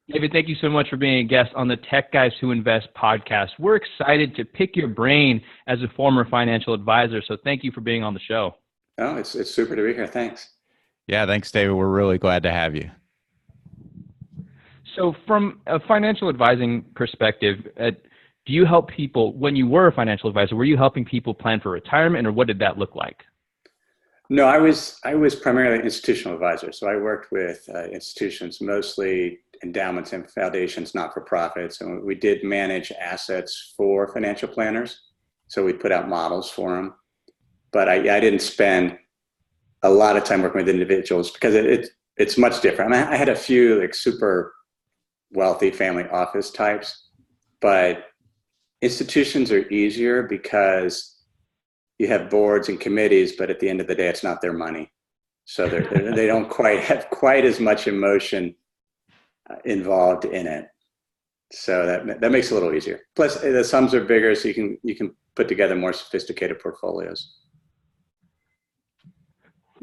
David, thank you so much for being a guest on the Tech Guys Who Invest podcast. We're excited to pick your brain as a former financial advisor, so thank you for being on the show. Oh, it's super to be here. Thanks. Yeah, thanks, David. We're really glad to have you. So from a financial advising perspective, do you help people, when you were a financial advisor, were you helping people plan for retirement, or what did that look like? No, I was primarily an institutional advisor. So I worked with institutions, mostly endowments and foundations, not-for-profits. And we did manage assets for financial planners. So we put out models for them. But I didn't spend a lot of time working with individuals because it's much different. I mean, I had a few like super wealthy family office types, but institutions are easier because you have boards and committees, but at the end of the day, it's not their money. So they don't quite have quite as much emotion involved in it. So that makes it a little easier. Plus, the sums are bigger, so you can put together more sophisticated portfolios.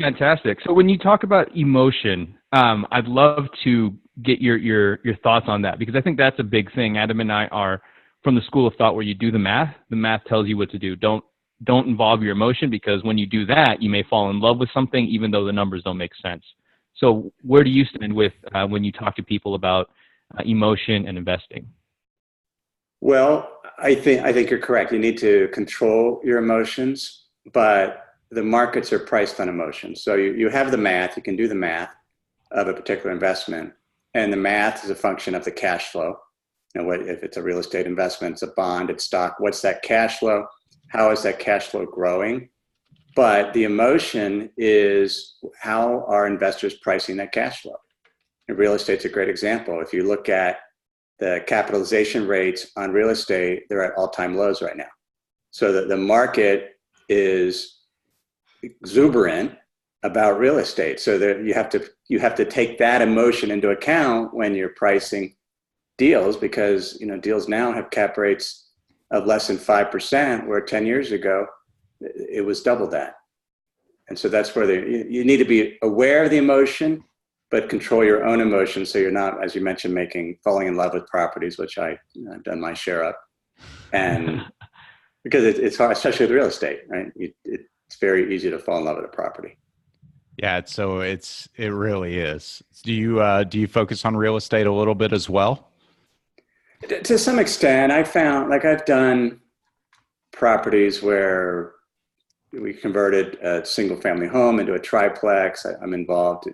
Fantastic. So when you talk about emotion, I'd love to get your thoughts on that, because I think that's a big thing. Adam and I are from the school of thought where you do the math tells you what to do. Don't involve your emotion, because when you do that, you may fall in love with something even though the numbers don't make sense. So where do you stand with when you talk to people about emotion and investing? Well, I think you're correct. You need to control your emotions, but the markets are priced on emotions. So you have the math, you can do the math of a particular investment, and the math is a function of the cash flow. You know, if it's a real estate investment, it's a bond, it's stock, what's that cash flow? How is that cash flow growing? But the emotion is how are investors pricing that cash flow? And real estate's a great example. If you look at the capitalization rates on real estate, they're at all-time lows right now. So the market is exuberant about real estate. So that you have to take that emotion into account when you're pricing deals, because deals now have cap rates of less than 5%, where 10 years ago it was double that. And so that's where you need to be aware of the emotion, but control your own emotions, so you're not, as you mentioned, falling in love with properties, which I've done my share of, and because it's hard, especially with real estate, right? It's very easy to fall in love with a property. Yeah, it really is. Do you focus on real estate a little bit as well? To some extent. I found, like, I've done properties where we converted a single family home into a triplex. I'm involved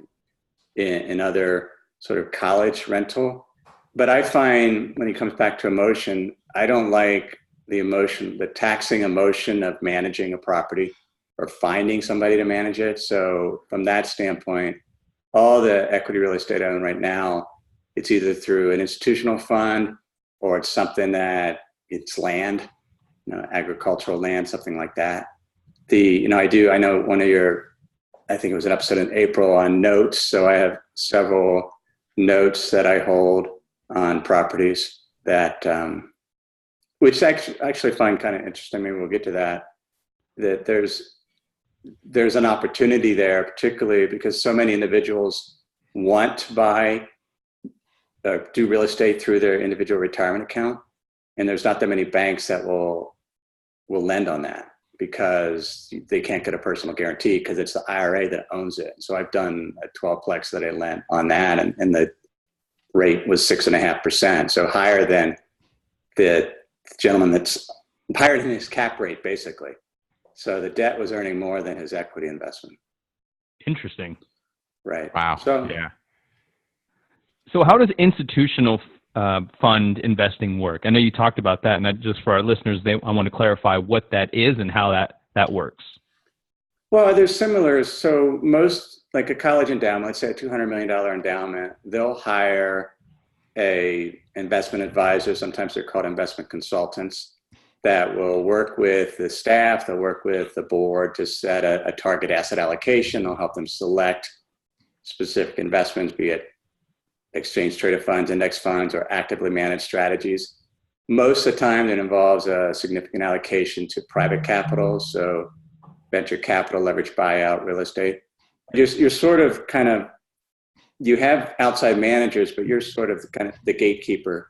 in other sort of college rental. But I find when it comes back to emotion, I don't like the taxing emotion of managing a property or finding somebody to manage it. So from that standpoint, all the equity real estate I own right now, it's either through an institutional fund or it's something that it's land, agricultural land, something like that. I know one of I think it was an episode in April on notes. So I have several notes that I hold on properties that, which I actually find kind of interesting. Maybe we'll get to that there's an opportunity there, particularly because so many individuals want to buy, do real estate through their individual retirement account. And there's not that many banks that will lend on that, because they can't get a personal guarantee because it's the IRA that owns it. So I've done a 12-plex that I lent on that, and the rate was 6.5%. So higher than the gentleman that's higher than his cap rate, basically. So the debt was earning more than his equity investment. Interesting. Right. Wow. So, yeah. So how does institutional fund investing work? I know you talked about that, and just for our listeners, I want to clarify what that is and how that works. Well, there's similars. So most, like a college endowment, let's say a $200 million endowment, they'll hire a investment advisor. Sometimes they're called investment consultants, that will work with the staff, they'll work with the board to set a target asset allocation. They'll help them select specific investments, be it exchange traded funds, index funds, or actively managed strategies. Most of the time it involves a significant allocation to private capital, so venture capital, leverage buyout, real estate. You're sort of kind of you have outside managers, but you're sort of kind of the gatekeeper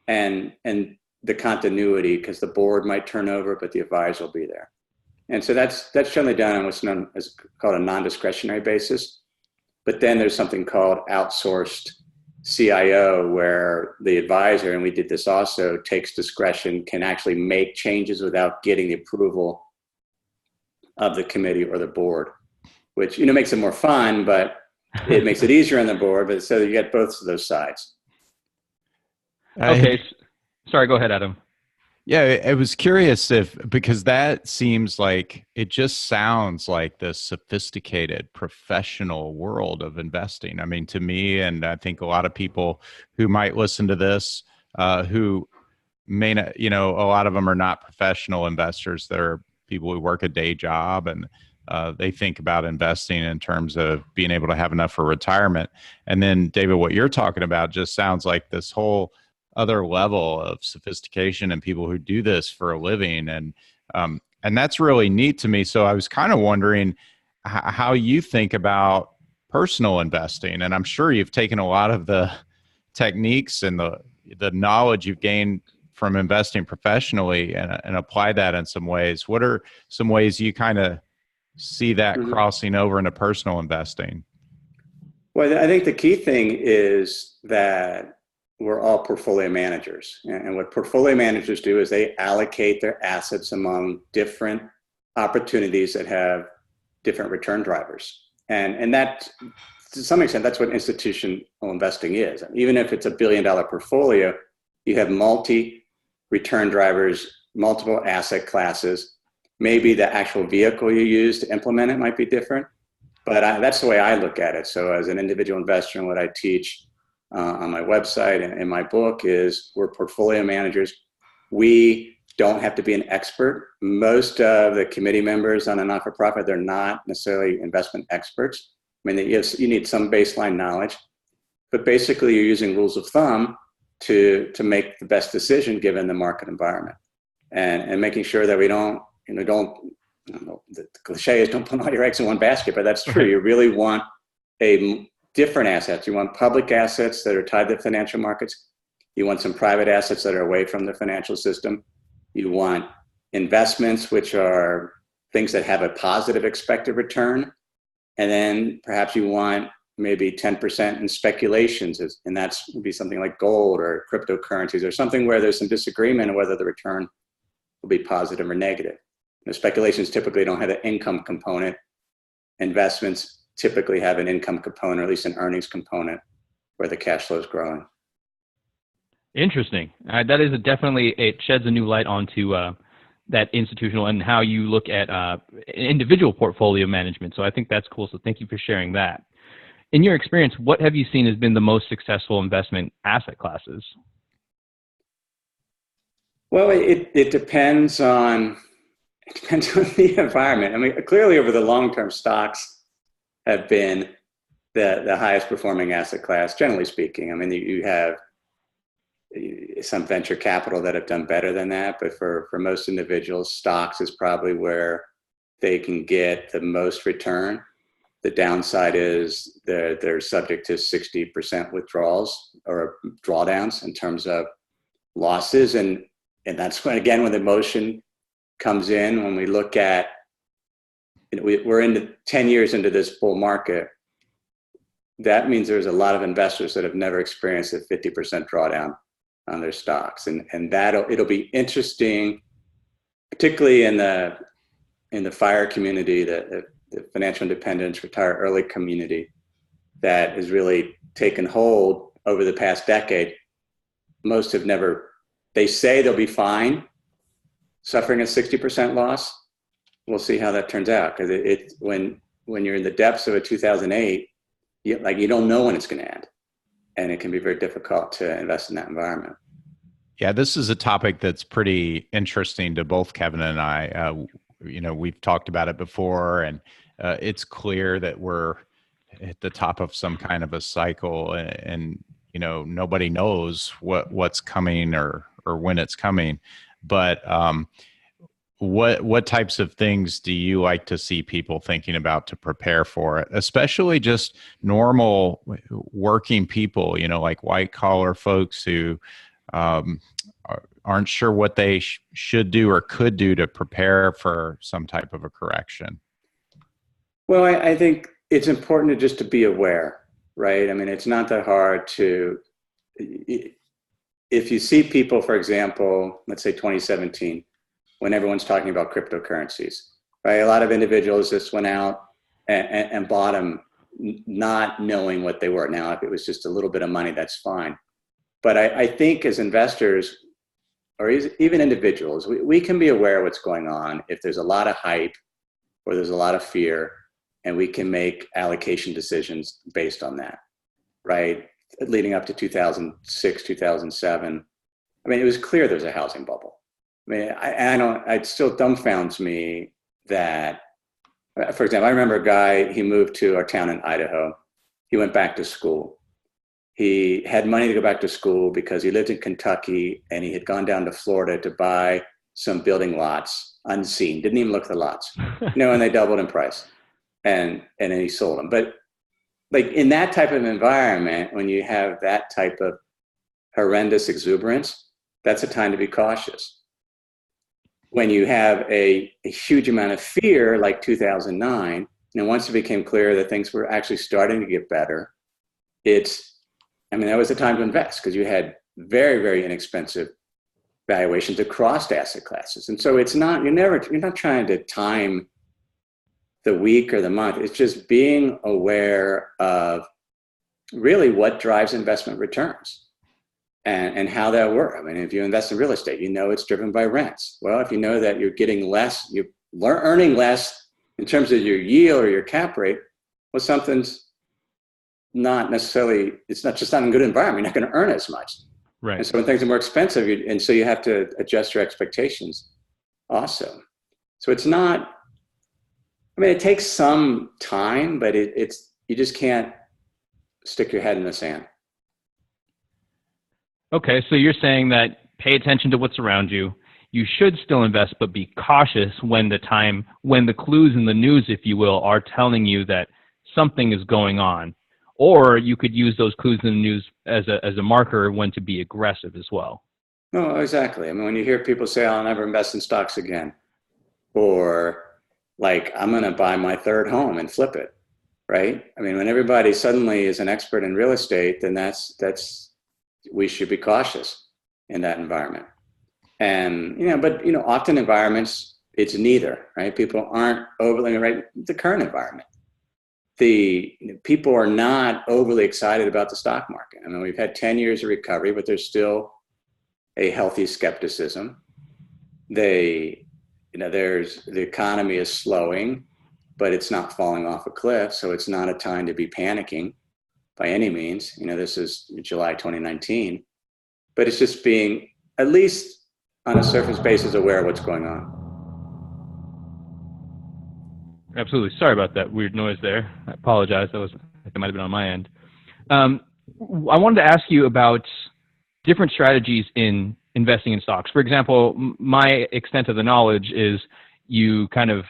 and the continuity, because the board might turn over, but the advisor will be there. And so that's generally done on what's known as called a non-discretionary basis. But then there's something called outsourced CIO, where the advisor, and we did this also, takes discretion, can actually make changes without getting the approval of the committee or the board, which, makes it more fun, but it makes it easier on the board. But so you get both of those sides. Okay. Sorry, go ahead, Adam. Yeah, I was curious because that seems like, it just sounds like the sophisticated professional world of investing. I mean, to me, and I think a lot of people who might listen to this, who may not, a lot of them are not professional investors. They're people who work a day job, and they think about investing in terms of being able to have enough for retirement. And then, David, what you're talking about just sounds like this whole other level of sophistication and people who do this for a living. And that's really neat to me. So I was kind of wondering how you think about personal investing. And I'm sure you've taken a lot of the techniques and the knowledge you've gained from investing professionally and apply that in some ways. What are some ways you kind of see that crossing over into personal investing? Well, I think the key thing is that we're all portfolio managers. And what portfolio managers do is they allocate their assets among different opportunities that have different return drivers. And that, to some extent, that's what institutional investing is. Even if it's $1 billion portfolio, you have multi-return drivers, multiple asset classes. Maybe the actual vehicle you use to implement it might be different, but that's the way I look at it. So as an individual investor, and what I teach on my website and in my book is, we're portfolio managers. We don't have to be an expert. Most of the committee members on a not-for-profit, they're not necessarily investment experts. I mean, you need some baseline knowledge, but basically you're using rules of thumb to make the best decision given the market environment, and making sure that we don't, the cliche is don't put all your eggs in one basket, but that's true. You really want different assets. You want public assets that are tied to financial markets. You want some private assets that are away from the financial system. You want investments, which are things that have a positive expected return. And then perhaps you want maybe 10% in speculations, and that's would be something like gold or cryptocurrencies, or something where there's some disagreement on whether the return will be positive or negative. Speculations typically don't have an income component. Investments typically have an income component, or at least an earnings component, where the cash flow is growing. Interesting. That is definitely, it sheds a new light onto that institutional and how you look at individual portfolio management. So I think that's cool. So thank you for sharing that. In your experience, what have you seen has been the most successful investment asset classes? Well, it depends on the environment. I mean, clearly over the long term, stocks have been the highest performing asset class, generally speaking. I mean, you have some venture capital that have done better than that, but for most individuals, stocks is probably where they can get the most return. The downside is they're subject to 60% withdrawals or drawdowns in terms of losses. And that's when the emotion comes in. When we look at, we're into 10 years into this bull market. That means there's a lot of investors that have never experienced a 50% drawdown on their stocks. And it'll be interesting, particularly in the FIRE community, the financial independence, retire early community, that has really taken hold over the past decade. Most have never, they say they'll be fine suffering a 60% loss. We'll see how that turns out, because when you're in the depths of a 2008, you don't know when it's going to end, and it can be very difficult to invest in that environment. Yeah, this is a topic that's pretty interesting to both Kevin and I. We've talked about it before, and it's clear that we're at the top of some kind of a cycle, and nobody knows what's coming or when it's coming. But what types of things do you like to see people thinking about to prepare for it, especially just normal working people, like white collar folks who um, aren't sure what they should do or could do to prepare for some type of a correction? Well, I think it's important to just to be aware, right? I mean, it's not that hard to, if you see people, for example, let's say 2017, when everyone's talking about cryptocurrencies, right? A lot of individuals just went out and bought them not knowing what they were. Now, if it was just a little bit of money, that's fine. But I think as investors, or even individuals, we can be aware of what's going on if there's a lot of hype or there's a lot of fear, and we can make allocation decisions based on that, right? Leading up to 2006, 2007, I mean, it was clear there was a housing bubble. I mean, it still dumbfounds me that, for example, I remember a guy, he moved to our town in Idaho. He went back to school. He had money to go back to school because he lived in Kentucky and he had gone down to Florida to buy some building lots unseen, didn't even look at the lots, and they doubled in price. And then he sold them. But like in that type of environment, when you have that type of horrendous exuberance, that's a time to be cautious. When you have a huge amount of fear, like 2009, once it became clear that things were actually starting to get better, that was the time to invest because you had very, very inexpensive valuations across asset classes. And so you're not trying to time the week or the month. It's just being aware of really what drives investment returns and how that works. I mean, if you invest in real estate, it's driven by rents. Well, if you know that you're getting less, you're earning less in terms of your yield or your cap rate, well, something's not necessarily, it's not just not in a good environment. You're not going to earn as much. Right. And so when things are more expensive, and so you have to adjust your expectations also. So it's not, it takes some time, but you just can't stick your head in the sand. Okay, so you're saying that pay attention to what's around you. You should still invest, but be cautious when the clues in the news, if you will, are telling you that something is going on. Or you could use those clues in the news as a marker when to be aggressive as well. No, exactly. When you hear people say, I'll never invest in stocks again, or like, I'm going to buy my third home and flip it, right? When everybody suddenly is an expert in real estate, then we should be cautious in that environment. And, often environments, it's neither, right? People aren't overly, right? The current environment. People are not overly excited about the stock market. We've had 10 years of recovery, but there's still a healthy skepticism. The economy is slowing, but it's not falling off a cliff. So it's not a time to be panicking by any means. This is July 2019, but it's just being at least on a surface basis aware of what's going on. Absolutely. Sorry about that weird noise there. I apologize. That might have been on my end. I wanted to ask you about different strategies in investing in stocks. For example, my extent of the knowledge is you kind of,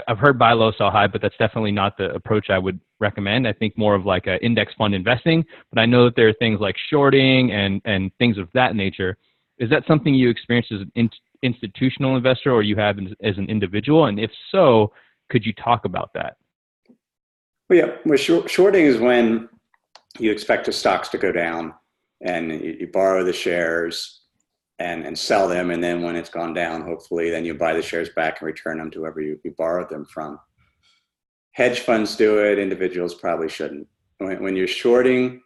I've heard buy low, sell high, but that's definitely not the approach I would recommend. I think more of like an index fund investing, but I know that there are things like shorting and things of that nature. Is that something you experience as an institutional investor or you have as an individual? And if so, could you talk about that? Well, yeah. Well, shorting is when you expect the stocks to go down and you borrow the shares and sell them. And then when it's gone down, hopefully, then you buy the shares back and return them to whoever you borrowed them from. Hedge funds do it. Individuals probably shouldn't. When you're shorting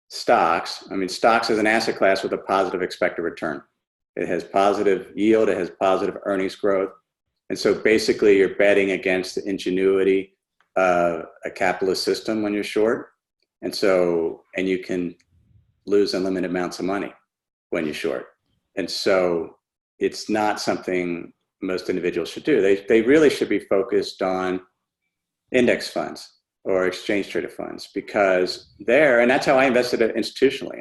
stocks, stocks is an asset class with a positive expected return. It has positive yield. It has positive earnings growth. And so basically you're betting against the ingenuity of a capitalist system when you're short. And you can lose unlimited amounts of money when you're short. And so it's not something most individuals should do. They really should be focused on index funds or exchange traded funds because and that's how I invested institutionally.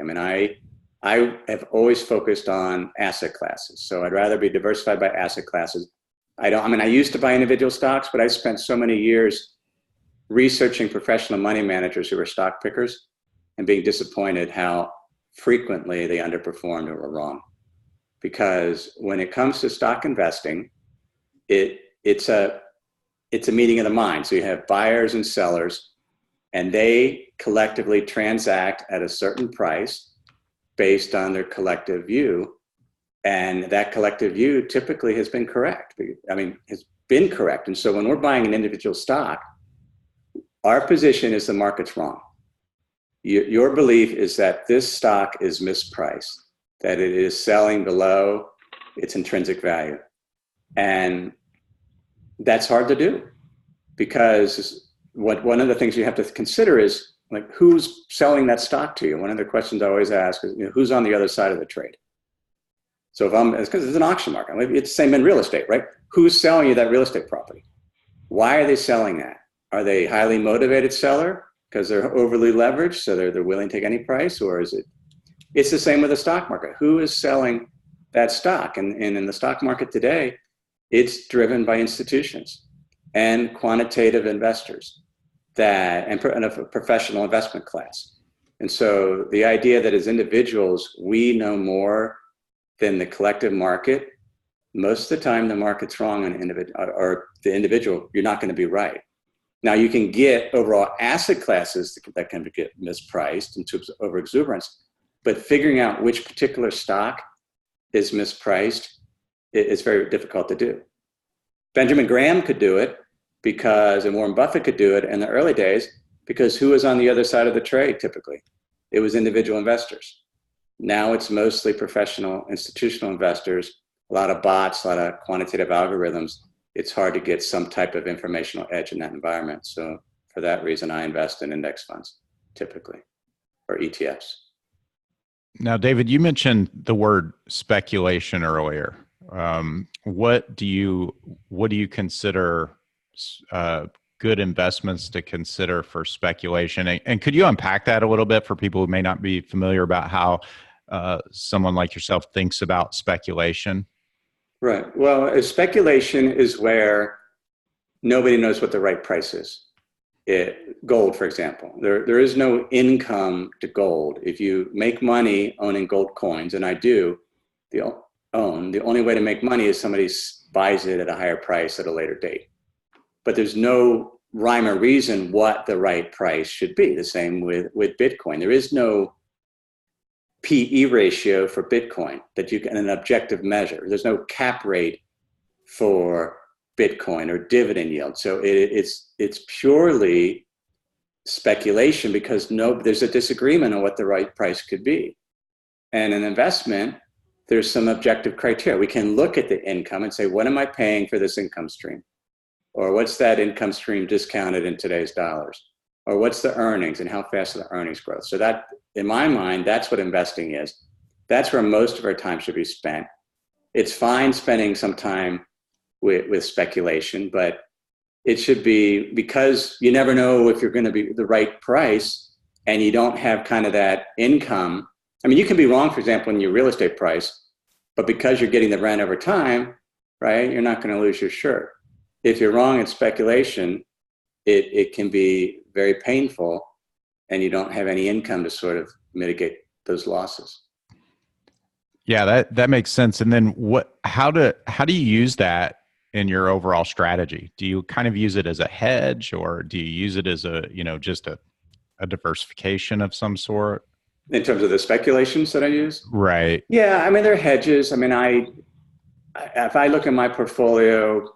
I have always focused on asset classes. So I'd rather be diversified by asset classes. I used to buy individual stocks, but I spent so many years researching professional money managers who were stock pickers and being disappointed how frequently they underperformed or were wrong. Because when it comes to stock investing, it's a meeting of the mind. So you have buyers and sellers, and they collectively transact at a certain price based on their collective view. And that collective view typically has been correct. Has been correct. And so when we're buying an individual stock, our position is the market's wrong. Your belief is that this stock is mispriced, that it is selling below its intrinsic value. And that's hard to do, because one of the things you have to consider is, like, who's selling that stock to you? One of the questions I always ask is, who's on the other side of the trade? So it's because it's an auction market. It's the same in real estate, right? Who's selling you that real estate property? Why are they selling that? Are they highly motivated seller because they're overly leveraged, so they're willing to take any price? Or is it's the same with the stock market. Who is selling that stock? And in the stock market today, it's driven by institutions and quantitative investors and a professional investment class. And so the idea that as individuals, we know more than the collective market, most of the time the market's wrong on or the individual, you're not going to be right. Now, you can get overall asset classes that can get mispriced in terms of overexuberance, but figuring out which particular stock is mispriced is very difficult to do. Benjamin Graham could do it and Warren Buffett could do it in the early days, because who was on the other side of the trade typically? It was individual investors. Now it's mostly professional institutional investors, a lot of bots, a lot of quantitative algorithms. It's hard to get some type of informational edge in that environment. So for that reason, I invest in index funds typically, or ETFs. Now, David, you mentioned the word speculation earlier. What do you consider good investments to consider for speculation? And could you unpack that a little bit for people who may not be familiar about how someone like yourself thinks about speculation? Right. Well, speculation is where nobody knows what the right price is. Gold, for example, there is no income to gold. If you make money owning gold coins, and I do, the only way to make money is somebody buys it at a higher price at a later date. But there's no rhyme or reason what the right price should be. The same with Bitcoin. There is no PE ratio for Bitcoin that you can, an objective measure. There's no cap rate for Bitcoin or dividend yield. So it's purely speculation, because there's a disagreement on what the right price could be. And an investment, there's some objective criteria. We can look at the income and say, what am I paying for this income stream? Or what's that income stream discounted in today's dollars? Or what's the earnings and how fast are the earnings growth? So that, in my mind, that's what investing is. That's where most of our time should be spent. It's fine spending some time with speculation, but it should be, because you never know if you're going to be the right price and you don't have kind of that income. I mean, you can be wrong, for example, in your real estate price, but because you're getting the rent over time, right, you're not going to lose your shirt. If you're wrong in speculation, it can be very painful, and you don't have any income to sort of mitigate those losses. Yeah, that makes sense. And then how do you use that in your overall strategy? Do you kind of use it as a hedge, or do you use it as just a diversification of some sort? In terms of the speculations that I use? Right. Yeah, I mean, they're hedges. I mean, if I look at my portfolio,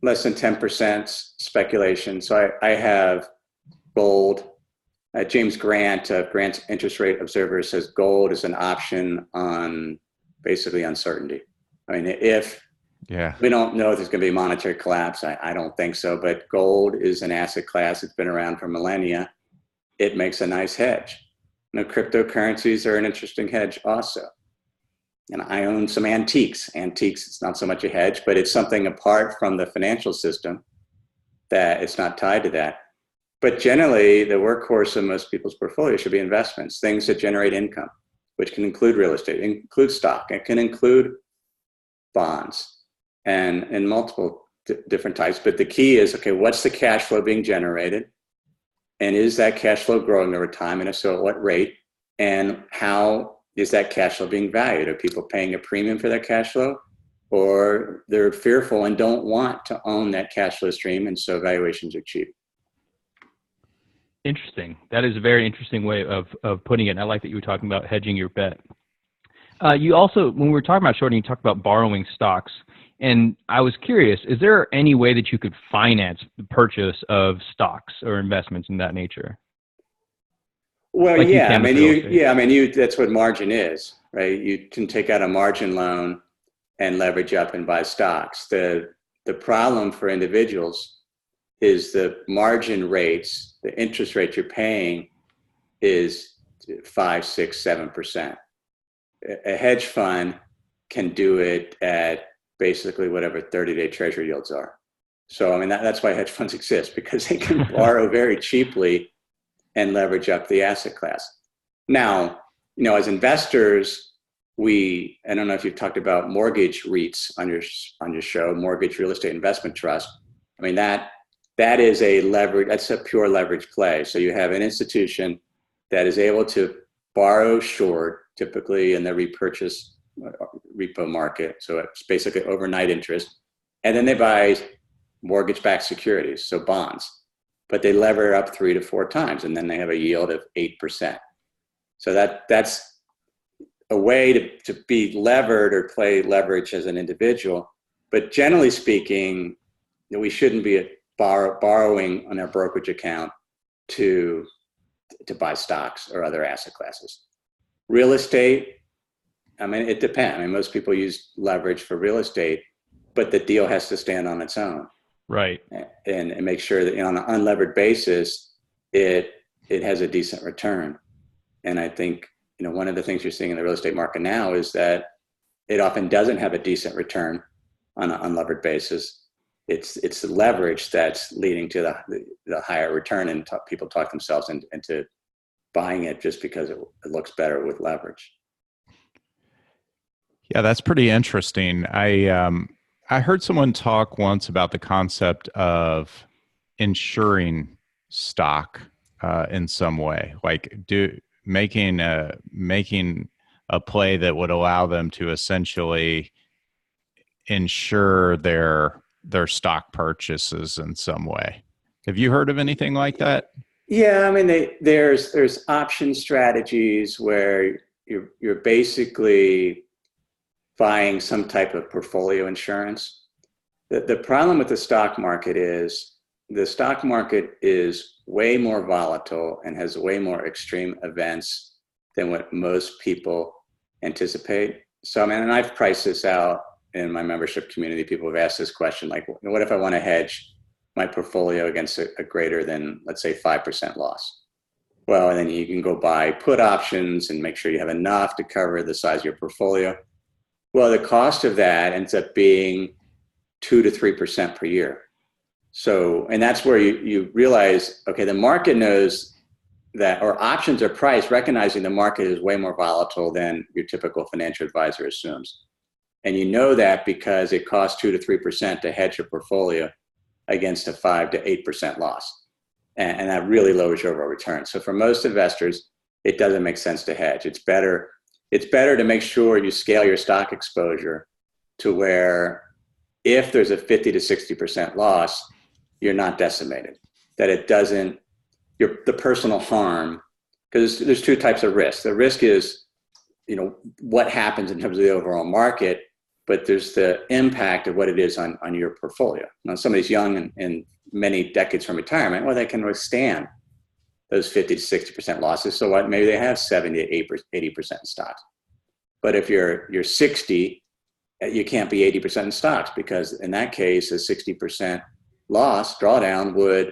less than 10% speculation. So I have gold. James Grant of Grant's Interest Rate Observer says gold is an option on basically uncertainty. I mean, we don't know if there's going to be a monetary collapse. I don't think so, but gold is an asset class. It's been around for millennia. It makes a nice hedge. Cryptocurrencies are an interesting hedge also. And I own some antiques. Antiques, it's not so much a hedge, but it's something apart from the financial system that it's not tied to that. But generally, the workhorse of most people's portfolio should be investments, things that generate income. which can include real estate, include stock, it can include bonds, and multiple different types. But the key is, okay, what's the cash flow being generated? And is that cash flow growing over time? And if so, at what rate? And how is that cash flow being valued? Are people paying a premium for that cash flow? Or they're fearful and don't want to own that cash flow stream, and so valuations are cheap. Interesting. That is a very interesting way of putting it. And I like that you were talking about hedging your bet. You also, when we were talking about shorting, you talked about borrowing stocks. And I was curious, is there any way that you could finance the purchase of stocks or investments in that nature? Well, Like yeah, I mean, that's what margin is, right? You can take out a margin loan and leverage up and buy stocks. The problem for individuals is the margin rates, the interest rate you're paying is 5, 6, 7%. A hedge fund can do it at basically whatever 30-day treasury yields are. So, I mean, that's why hedge funds exist, because they can borrow very cheaply and leverage up the asset class. Now, as investors, I don't know if you've talked about mortgage REITs on your show, mortgage real estate investment trust. I mean, that is that's a pure leverage play. So you have an institution that is able to borrow short, typically in the repurchase repo market. So it's basically overnight interest. And then they buy mortgage-backed securities, so bonds. But they lever up 3 to 4 times, and then they have a yield of 8%. So that's a way to be levered or play leverage as an individual. But generally speaking, we shouldn't be borrowing on our brokerage account to buy stocks or other asset classes. Real estate, I mean, it depends. I mean, most people use leverage for real estate, but the deal has to stand on its own. Right. And make sure that on an unlevered basis, it has a decent return. And I think, one of the things you're seeing in the real estate market now is that it often doesn't have a decent return on an unlevered basis. It's the leverage that's leading to the higher return, and people talk themselves into buying it just because it looks better with leverage. Yeah, that's pretty interesting. I heard someone talk once about the concept of insuring stock in some way, like making a play that would allow them to essentially insure their stock purchases in some way. Have you heard of anything like that? Yeah, I mean, there's option strategies where you're basically buying some type of portfolio insurance. The problem with the stock market is way more volatile and has way more extreme events than what most people anticipate. So, I mean, and I've priced this out in my membership community. People have asked this question, like, what if I want to hedge my portfolio against a greater than, let's say, 5% loss? Well, and then you can go buy put options and make sure you have enough to cover the size of your portfolio. Well, the cost of that ends up being 2 to 3% per year. So, and that's where you realize, okay, the market knows that, or options are priced recognizing the market is way more volatile than your typical financial advisor assumes. And you know that because it costs 2 to 3% to hedge your portfolio against a 5 to 8% loss. And that really lowers your overall return. So for most investors, it doesn't make sense to hedge. It's better to make sure you scale your stock exposure to where if there's a 50 to 60% loss, you're not decimated. That it doesn't, the personal harm, because there's 2 types of risk. The risk is, what happens in terms of the overall market, but there's the impact of what it is on your portfolio. Now, somebody's young and many decades from retirement, well, they can withstand those 50 to 60% losses. So what? Maybe they have 70 to 80% in stocks. But if you're 60, you can't be 80% in stocks, because in that case, a 60% loss drawdown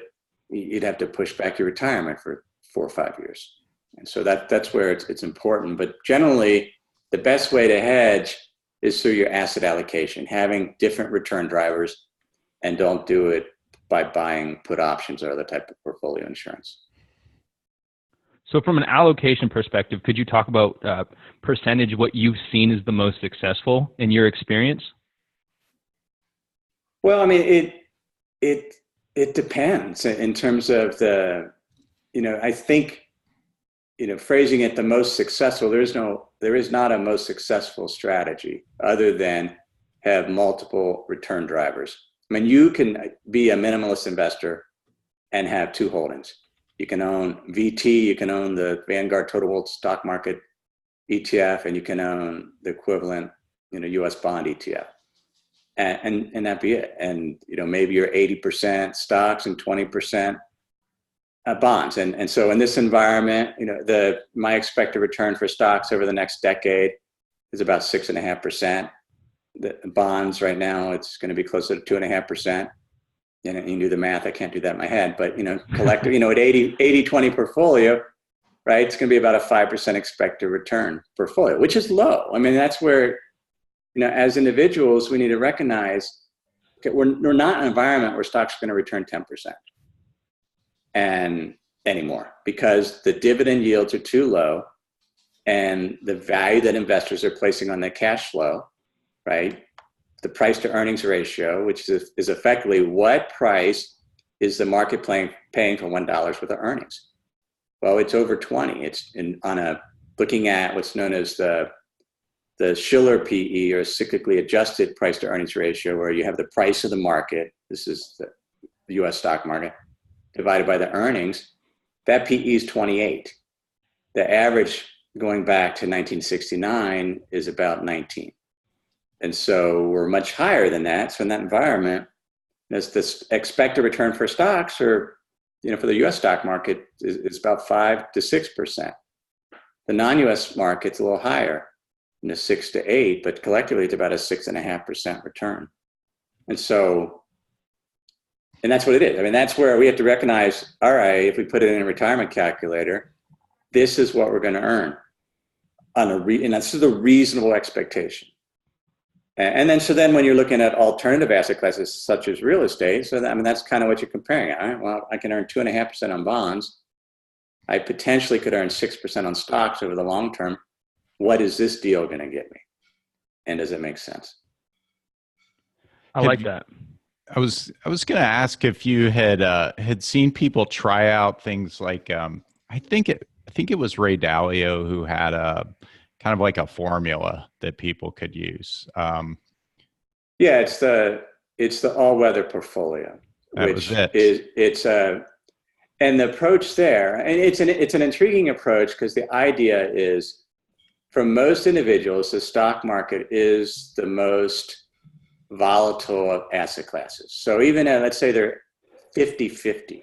you'd have to push back your retirement for 4 or 5 years. And so that's where it's important. But generally, the best way to hedge is through your asset allocation, having different return drivers, and don't do it by buying put options or other type of portfolio insurance. So from an allocation perspective, could you talk about percentage what you've seen as the most successful in your experience? Well, I mean, it depends in terms of I think, phrasing it the most successful, there is not a most successful strategy other than have multiple return drivers. I mean, you can be a minimalist investor and have two holdings. You can own VT, you can own the Vanguard Total World Stock Market ETF, and you can own the equivalent, US bond ETF. And that be it. And, maybe you're 80% stocks and 20% bonds. And so in this environment, my expected return for stocks over the next decade is about 6.5%. The bonds right now, it's going to be closer to 2.5%. And you can do the math. I can't do that in my head, but collective, at 80-20 portfolio, right? It's going to be about a 5% expected return portfolio, which is low. I mean, that's where, as individuals, we need to recognize that we're not in an environment where stocks are going to return 10% and anymore, because the dividend yields are too low, and the value that investors are placing on their cash flow, right? The price to earnings ratio, which is effectively what price is the market paying for $1 worth of earnings. Well, it's over 20. It's looking at what's known as the Shiller PE, or cyclically adjusted price to earnings ratio, where you have the price of the market, this is the US stock market, divided by the earnings. That PE is 28. The average going back to 1969 is about 19. And so we're much higher than that. So in that environment, as this expected return for stocks, or for the US stock market, is about 5 to 6%. The non-US market's a little higher, 6 to 8, but collectively it's about a 6.5% return. And that's what it is. I mean, that's where we have to recognize, all right, if we put it in a retirement calculator, this is what we're going to earn and this is a reasonable expectation. And then when you're looking at alternative asset classes such as real estate, that's kind of what you're comparing. All right, well, I can earn 2.5% on bonds. I potentially could earn 6% on stocks over the long term. What is this deal going to get me? And does it make sense? I like that. I was going to ask if you had seen people try out things like I think it was Ray Dalio who had a kind of like a formula that people could use. Yeah, it's the Allweather portfolio, which and the approach there, and it's an intriguing approach, because the idea is, for most individuals, the stock market is the most volatile of asset classes. So even let's say they're 50-50,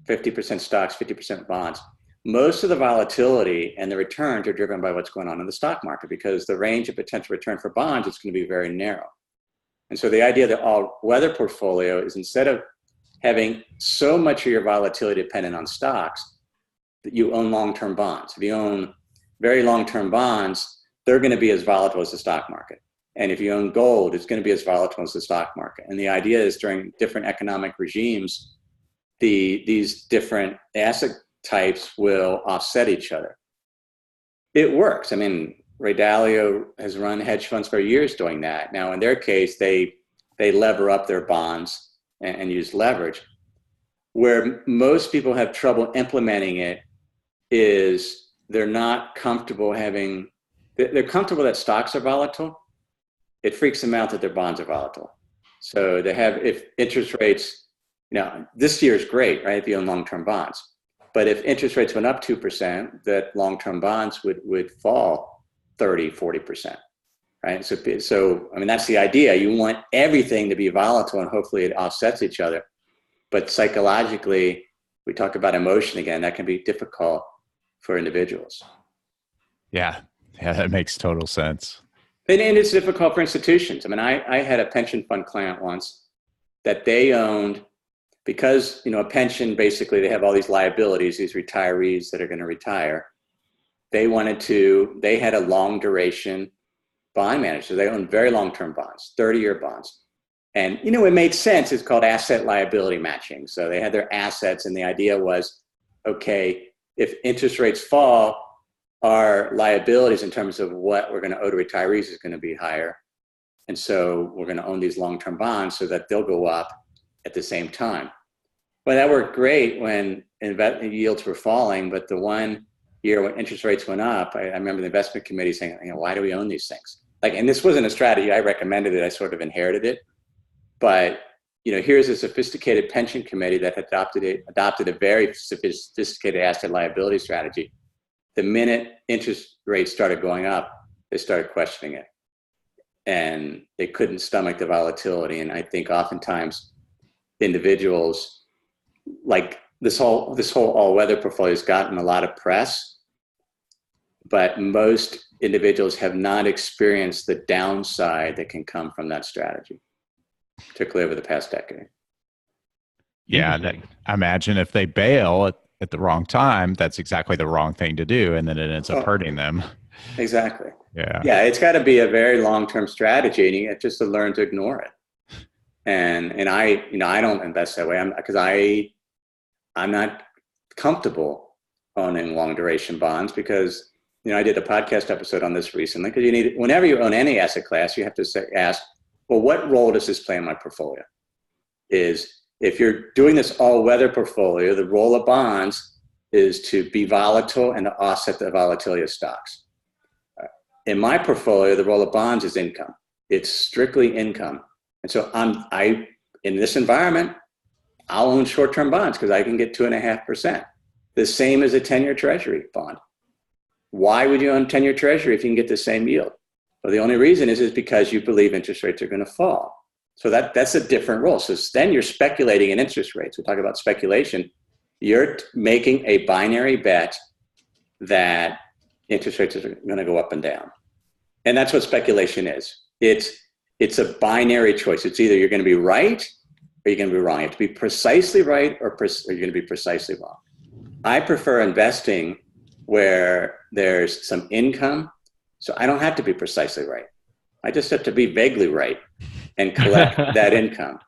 50% stocks, 50% bonds. Most of the volatility and the returns are driven by what's going on in the stock market, because the range of potential return for bonds is going to be very narrow. And so the idea of the all-weather portfolio is, instead of having so much of your volatility dependent on stocks, that you own long-term bonds. If you own very long-term bonds, they're going to be as volatile as the stock market. And if you own gold, it's going to be as volatile as the stock market. And the idea is, during different economic regimes, these different asset types will offset each other. It works. I mean, Ray Dalio has run hedge funds for years doing that. Now, in their case, they lever up their bonds and use leverage. Where most people have trouble implementing it is they're not comfortable they're comfortable that stocks are volatile. It freaks them out that their bonds are volatile. So if interest rates, this year is great, right? If you own long-term bonds. But if interest rates went up 2%, that long-term bonds would fall 30, 40%, right? So that's the idea. You want everything to be volatile, and hopefully it offsets each other. But psychologically, we talk about emotion again, that can be difficult for individuals. Yeah, that makes total sense. And it's difficult for institutions. I had a pension fund client once that they owned, because a pension, basically they have all these liabilities, these retirees that are going to retire. They had a long duration bond manager. So they owned very long-term bonds, 30-year bonds. And it made sense. It's called asset liability matching. So they had their assets, and the idea was, okay, if interest rates fall, our liabilities in terms of what we're going to owe to retirees is going to be higher. And so we're going to own these long-term bonds so that they'll go up at the same time. Well, that worked great when yields were falling, but the one year when interest rates went up, I remember the investment committee saying, why do we own these things? And this wasn't a strategy I recommended it, I sort of inherited it. But here's a sophisticated pension committee that adopted a very sophisticated asset liability strategy. The minute interest rates started going up, they started questioning it. And they couldn't stomach the volatility. And I think oftentimes individuals, like this whole all-weather portfolio has gotten a lot of press, but most individuals have not experienced the downside that can come from that strategy, particularly over the past decade. Yeah, I imagine if they bail at the wrong time, that's exactly the wrong thing to do, and then it ends up hurting them. Exactly. Yeah, it's got to be a very long-term strategy, and you have just to learn to ignore it. And I don't invest that way because I'm not comfortable owning long duration bonds because I did a podcast episode on this recently, because whenever you own any asset class, you have to ask, well, what role does this play in my portfolio? If you're doing this all-weather portfolio, the role of bonds is to be volatile and to offset the volatility of stocks. In my portfolio, the role of bonds is income. It's strictly income. And so in this environment, I'll own short-term bonds because I can get 2.5%. The same as a 10-year treasury bond. Why would you own 10-year treasury if you can get the same yield? Well, the only reason is because you believe interest rates are going to fall. So that's a different role. So then you're speculating in interest rates. We talk about speculation. You're making a binary bet that interest rates are going to go up and down. And that's what speculation is. It's a binary choice. It's either you're going to be right or you're going to be wrong. You have to be precisely right or you're going to be precisely wrong. I prefer investing where there's some income, so I don't have to be precisely right. I just have to be vaguely right and collect that income.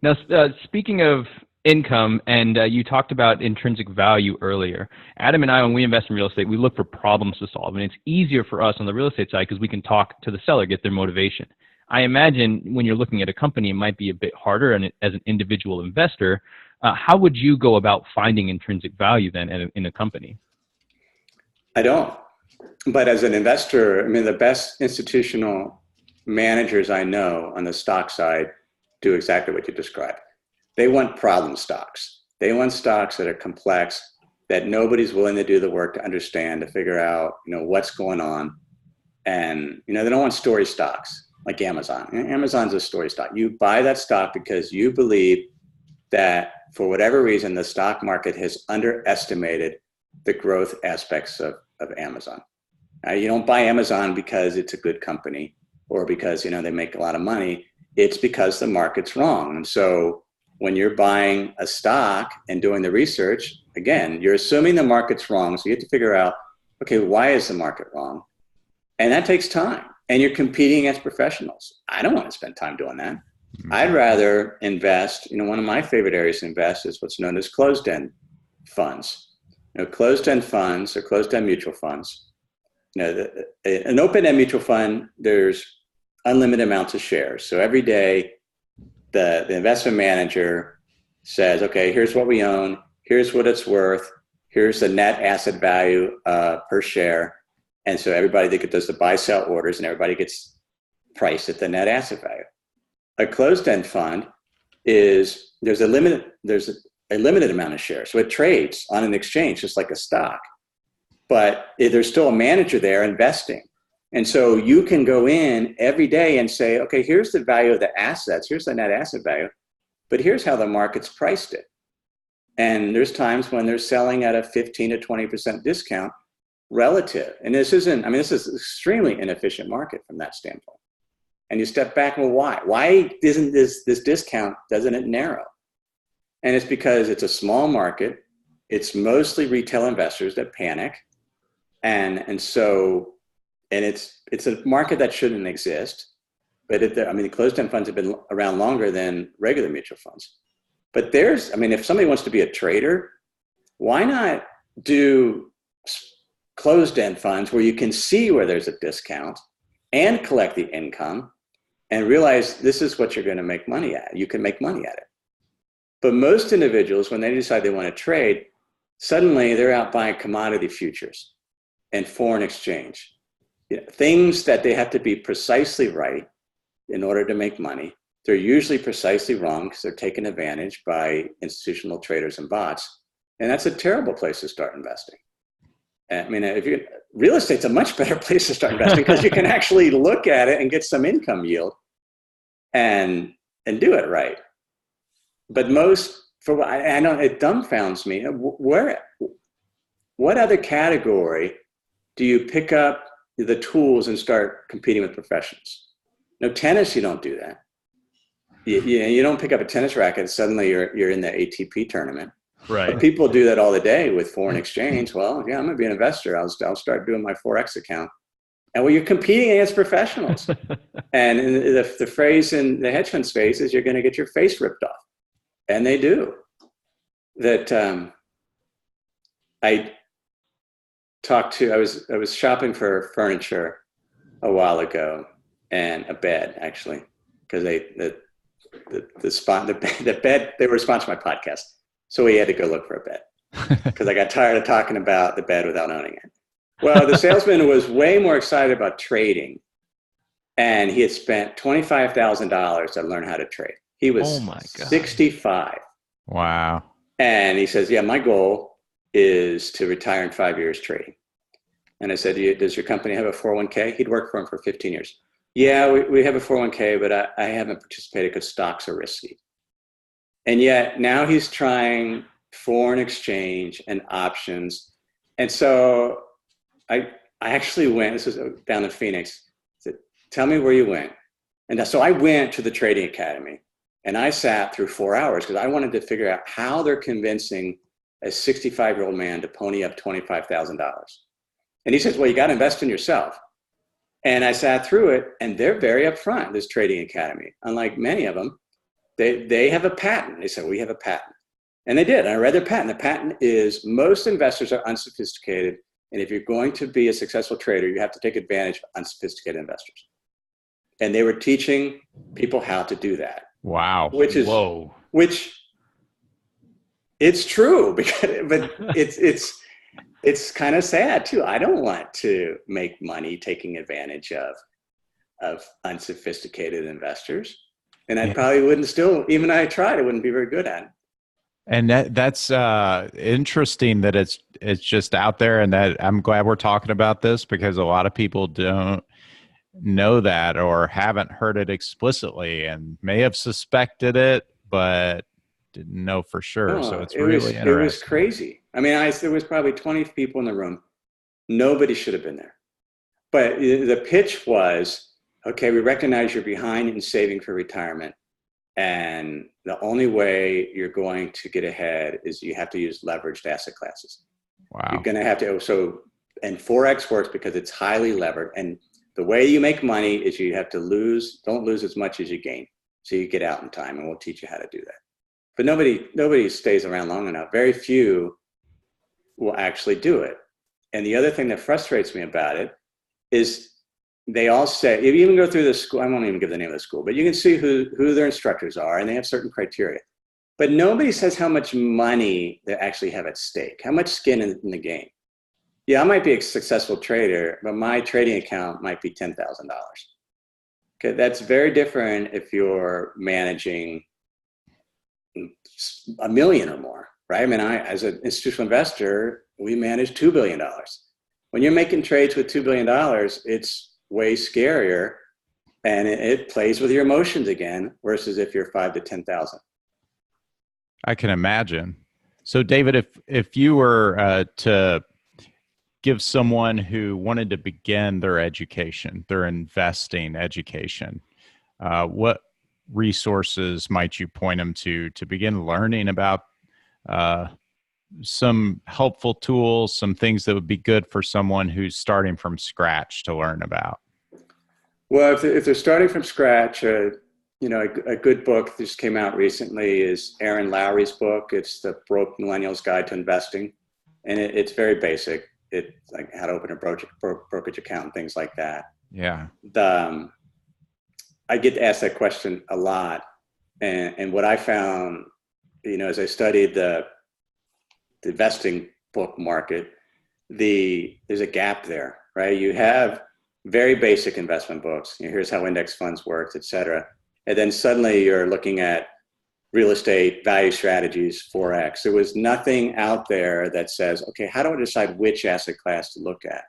Now, speaking of income, and you talked about intrinsic value earlier. Adam and I, when we invest in real estate, we look for problems to solve, and it's easier for us on the real estate side because we can talk to the seller, get their motivation. I imagine when you're looking at a company, it might be a bit harder, and as an individual investor, how would you go about finding intrinsic value then in a company? I don't. But as an investor, the best institutional managers I know on the stock side do exactly what you described. They want problem stocks. They want stocks that are complex, that nobody's willing to do the work to understand, to figure out, what's going on. And, they don't want story stocks like Amazon. Amazon's a story stock. You buy that stock because you believe that for whatever reason, the stock market has underestimated the growth aspects of Amazon. You don't buy Amazon because it's a good company or because, they make a lot of money. It's because the market's wrong. And so when you're buying a stock and doing the research, again, you're assuming the market's wrong. So you have to figure out, okay, why is the market wrong? And that takes time. And you're competing against professionals. I don't want to spend time doing that. I'd rather invest, one of my favorite areas to invest is what's known as closed-end funds. Closed-end funds or closed-end mutual funds. An open-end mutual fund, there's unlimited amounts of shares. So every day, the investment manager says, okay, here's what we own, here's what it's worth, here's the net asset value per share. And so everybody does the buy-sell orders and everybody gets priced at the net asset value. A closed-end fund there's a limited amount of shares. So it trades on an exchange just like a stock. But there's still a manager there investing. And so you can go in every day and say, okay, here's the value of the assets, here's the net asset value, but here's how the market's priced it. And there's times when they're selling at a 15 to 20% discount relative. And this is an extremely inefficient market from that standpoint. And you step back, well, why? Why isn't this discount, doesn't it narrow? And it's because it's a small market. It's mostly retail investors that panic. And it's a market that shouldn't exist. But the closed-end funds have been around longer than regular mutual funds. But if somebody wants to be a trader, why not do closed-end funds where you can see where there's a discount and collect the income and realize this is what you're going to make money at. You can make money at it. But most individuals, when they decide they want to trade, suddenly they're out buying commodity futures and foreign exchange. Things that they have to be precisely right in order to make money. They're usually precisely wrong because they're taken advantage by institutional traders and bots. And that's a terrible place to start investing. I mean, real estate's a much better place to start investing because you can actually look at it and get some income yield and do it right. But I know it dumbfounds me. What other category do you pick up the tools and start competing with professionals? No, tennis, you don't do that. You don't pick up a tennis racket and suddenly you're in the ATP tournament. Right. But people do that all the day with foreign exchange. Well, yeah, I'm going to be an investor. I'll start doing my Forex account. And well, you're competing against professionals. And the phrase in the hedge fund space is you're going to get your face ripped off. And they do. That I was shopping for furniture a while ago, and a bed actually, because the bed, they were sponsoring my podcast. So we had to go look for a bed because I got tired of talking about the bed without owning it. Well, the salesman was way more excited about trading, and he had spent $25,000 to learn how to trade. He was 65. Wow. And he says, yeah, my goal is to retire in 5 years trading. And I said, does your company have a 401k? He'd worked for him for 15 years. Yeah, we have a 401k, but I haven't participated because stocks are risky. And yet now he's trying foreign exchange and options. And so I actually went, this was down in Phoenix, said, tell me where you went. And so I went to the Trading Academy and I sat through 4 hours because I wanted to figure out how they're convincing a 65-year-old man to pony up $25,000. And he says, well, you got to invest in yourself. And I sat through it, and they're very upfront, this Trading Academy. Unlike many of them, they have a patent. They said, we have a patent. And they did. And I read their patent. The patent is most investors are unsophisticated. And if you're going to be a successful trader, you have to take advantage of unsophisticated investors. And they were teaching people how to do that. Wow. Which it's true, but it's kind of sad too. I don't want to make money taking advantage of unsophisticated investors. And I probably wouldn't even I tried, I wouldn't be very good at it. And that's interesting that it's just out there, and that I'm glad we're talking about this because a lot of people don't know that or haven't heard it explicitly and may have suspected it, but didn't know for sure. So it's really interesting. It was crazy. I mean, there was probably 20 people in the room. Nobody should have been there. But the pitch was, okay, we recognize you're behind in saving for retirement. And the only way you're going to get ahead is you have to use leveraged asset classes. Wow. You're going to have to, and Forex works because it's highly levered. And the way you make money is you have to don't lose as much as you gain. So you get out in time, and we'll teach you how to do that. But nobody stays around long enough. Very few will actually do it. And the other thing that frustrates me about it is they all say, if you even go through the school, I won't even give the name of the school, but you can see who their instructors are, and they have certain criteria. But nobody says how much money they actually have at stake, how much skin in the game. Yeah, I might be a successful trader, but my trading account might be $10,000. Okay, that's very different if you're managing $1 million or more, right? I mean, as an institutional investor, we manage $2 billion. When you're making trades with $2 billion, it's way scarier, and it plays with your emotions again, versus if you're 5 to 10,000. I can imagine. So, David, if you were to give someone who wanted to begin their education, their investing education, what resources might you point them to begin learning about some helpful tools, some things that would be good for someone who's starting from scratch to learn about? Well, if they're starting from scratch, a good book that just came out recently is Aaron Lowry's book. It's The Broke Millennial's Guide to Investing. And it's very basic. It's like how to open a brokerage account and things like that. Yeah. I get asked that question a lot. And what I found, as I studied the investing book market, there's a gap there, right? You have very basic investment books. Here's how index funds works, et cetera. And then suddenly you're looking at real estate, value strategies, Forex. There was nothing out there that says, okay, how do I decide which asset class to look at?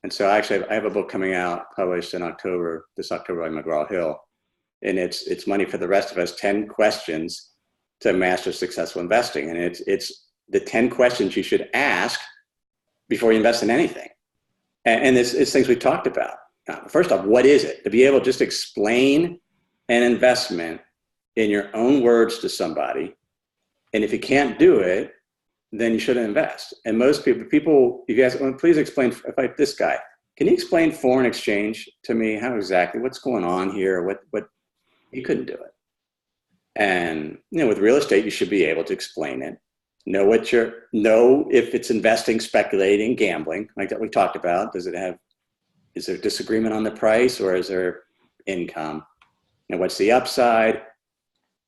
And so actually I have a book coming out, published in this October by McGraw-Hill. And it's Money for the Rest of Us, 10 questions to master successful investing. And it's the 10 questions you should ask before you invest in anything. And it's things we talked about. First off, what is it? To be able to just explain an investment in your own words to somebody. And if you can't do it, then you shouldn't invest. And most people, if you ask, well, please explain, this guy, can you explain foreign exchange to me? What's going on here? What, you couldn't do it. And, with real estate, you should be able to explain it. Know if it's investing, speculating, gambling, like that we talked about. Is there disagreement on the price, or is there income? And what's the upside?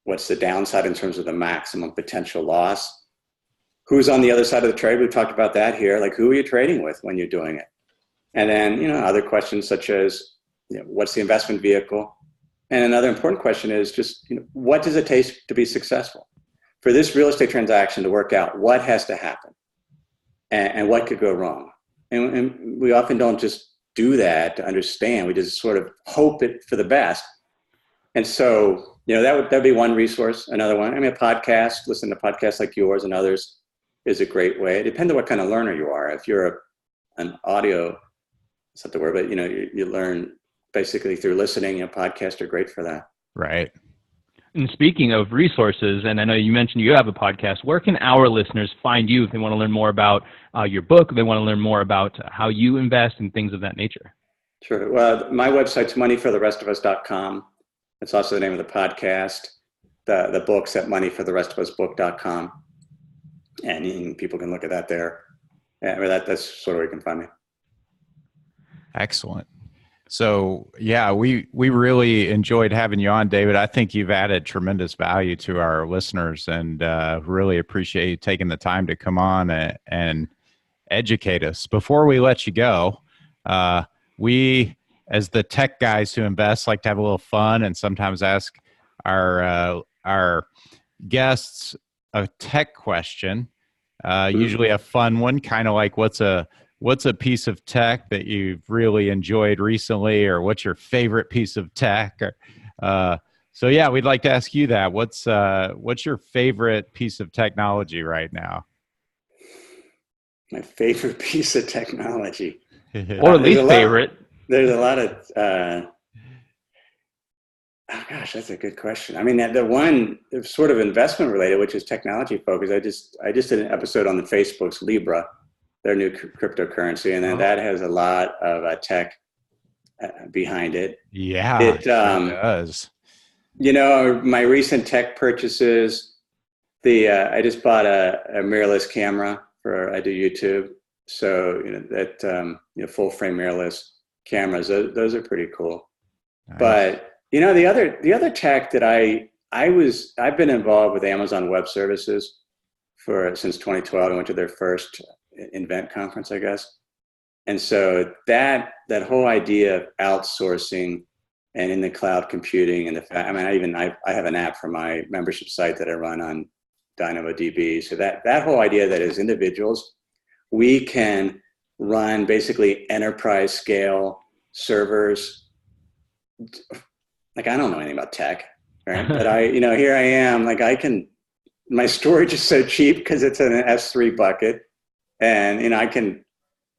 What's the downside in terms of the maximum potential loss? Who's on the other side of the trade? We've talked about that here. Like, who are you trading with when you're doing it? And then, other questions such as, what's the investment vehicle? And another important question is just, what does it take to be successful? For this real estate transaction to work out, what has to happen? And what could go wrong? And we often don't just do that to understand. We just sort of hope it for the best. And so, that'd be one resource. Another one, a podcast, listen to podcasts like yours and others is a great way. It depends on what kind of learner you are. If you're an audio, it's not the word, but you learn basically through listening. Podcasts are great for that. Right. And speaking of resources, and I know you mentioned you have a podcast, where can our listeners find you if they want to learn more about your book, if they want to learn more about how you invest and things of that nature? Sure. Well, my website's moneyfortherestofus.com. It's also the name of the podcast. The book's at moneyfortherestofusbook.com. And people can look at that there. That's sort of where you can find me. Excellent. So, yeah, we really enjoyed having you on, David. I think you've added tremendous value to our listeners, and really appreciate you taking the time to come on and educate us. Before we let you go, we, as the tech guys who invest, like to have a little fun and sometimes ask our guests a tech question, usually a fun one, kind of like what's a piece of tech that you've really enjoyed recently, or what's your favorite piece of tech? So yeah, we'd like to ask you that. What's your favorite piece of technology right now? My favorite piece of technology, or least favorite. There's a lot of, oh gosh, that's a good question. The one sort of investment related, which is technology focused. I just did an episode on the Facebook's Libra, their new cryptocurrency, and then that has a lot of tech behind it. Yeah, it does. My recent tech purchases, I just bought a mirrorless camera I do YouTube. So, full frame mirrorless cameras, those are pretty cool. Nice. But, the other tech that I've been involved with Amazon Web Services since 2012. I went to their first Invent conference, I guess. And so that whole idea of outsourcing and in the cloud computing, and I have an app for my membership site that I run on DynamoDB. So that whole idea that as individuals, we can run basically enterprise scale servers. Like, I don't know anything about tech, right? But here I am, my storage is so cheap because it's in an S3 bucket. And,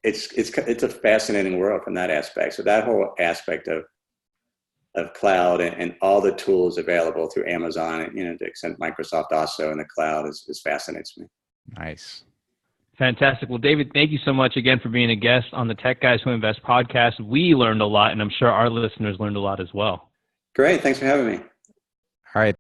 it's a fascinating world from that aspect. So that whole aspect of cloud and all the tools available through Amazon and, to the extent Microsoft also in the cloud is fascinates me. Nice. Fantastic. Well, David, thank you so much again for being a guest on the Tech Guys Who Invest podcast. We learned a lot, and I'm sure our listeners learned a lot as well. Great. Thanks for having me. All right.